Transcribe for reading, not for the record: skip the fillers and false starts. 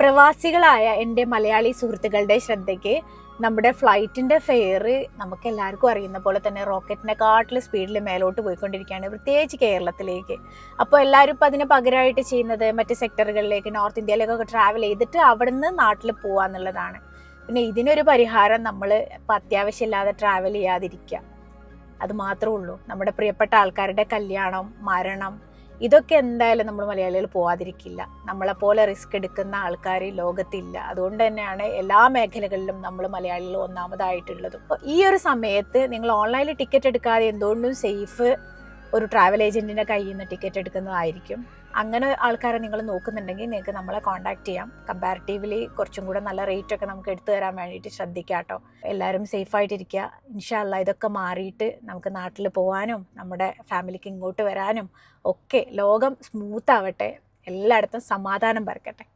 പ്രവാസികളായ എൻ്റെ മലയാളി സുഹൃത്തുക്കളുടെ ശ്രദ്ധയ്ക്ക് നമ്മുടെ ഫ്ലൈറ്റിൻ്റെ ഫെയർ നമുക്ക് എല്ലാവർക്കും അറിയുന്ന പോലെ തന്നെ റോക്കറ്റിനെക്കാട്ടിൽ സ്പീഡിൽ മേലോട്ട് പോയിക്കൊണ്ടിരിക്കുകയാണ്, പ്രത്യേകിച്ച് കേരളത്തിലേക്ക്. അപ്പോൾ എല്ലാവരും ഇപ്പോൾ അതിന് പകരമായിട്ട് ചെയ്യുന്നത് മറ്റ് സെക്ടറുകളിലേക്ക്, നോർത്ത് ഇന്ത്യയിലേക്കൊക്കെ ട്രാവൽ ചെയ്തിട്ട് അവിടെ നിന്ന് നാട്ടിൽ പോകുക എന്നുള്ളതാണ്. പിന്നെ ഇതിനൊരു പരിഹാരം നമ്മൾ ഇപ്പോൾ അത്യാവശ്യമില്ലാതെ ട്രാവൽ ചെയ്യാതിരിക്കുക, അത് മാത്രമേ ഉള്ളൂ. നമ്മുടെ പ്രിയപ്പെട്ട ആൾക്കാരുടെ കല്യാണം, മരണം, ഇതൊക്കെ എന്തായാലും നമ്മൾ മലയാളികൾ പോവാതിരിക്കില്ല. നമ്മളെപ്പോലെ റിസ്ക് എടുക്കുന്ന ആൾക്കാർ ലോകത്തില്ല. അതുകൊണ്ട് തന്നെയാണ് എല്ലാ മേഖലകളിലും നമ്മൾ മലയാളികൾ ഒന്നാമതായിട്ടുള്ളതും. അപ്പോൾ ഈ ഒരു സമയത്ത് നിങ്ങൾ ഓൺലൈനിൽ ടിക്കറ്റ് എടുക്കാതെ എന്തുകൊണ്ടും സേഫ് ഒരു ട്രാവൽ ഏജൻറ്റിൻ്റെ കയ്യിൽ നിന്ന് ടിക്കറ്റ് എടുക്കുന്നതായിരിക്കും. അങ്ങനെ ആൾക്കാരെ നിങ്ങൾ നോക്കുന്നുണ്ടെങ്കിൽ നിങ്ങൾക്ക് നമ്മളെ കോൺടാക്ട് ചെയ്യാം. കമ്പാരിറ്റീവ്ലി കുറച്ചും കൂടെ നല്ല റേറ്റൊക്കെ നമുക്ക് എടുത്തു തരാൻ വേണ്ടിയിട്ട് ശ്രദ്ധിക്കാം കേട്ടോ. എല്ലാവരും സേഫായിട്ടിരിക്കുക. ഇൻഷാ അല്ലാ ഇതൊക്കെ മാറിയിട്ട് നമുക്ക് നാട്ടിൽ പോകാനും നമ്മുടെ ഫാമിലിക്ക് ഇങ്ങോട്ട് വരാനും ഒക്കെ ലോകം സ്മൂത്ത് ആവട്ടെ. എല്ലായിടത്തും സമാധാനം പരക്കട്ടെ.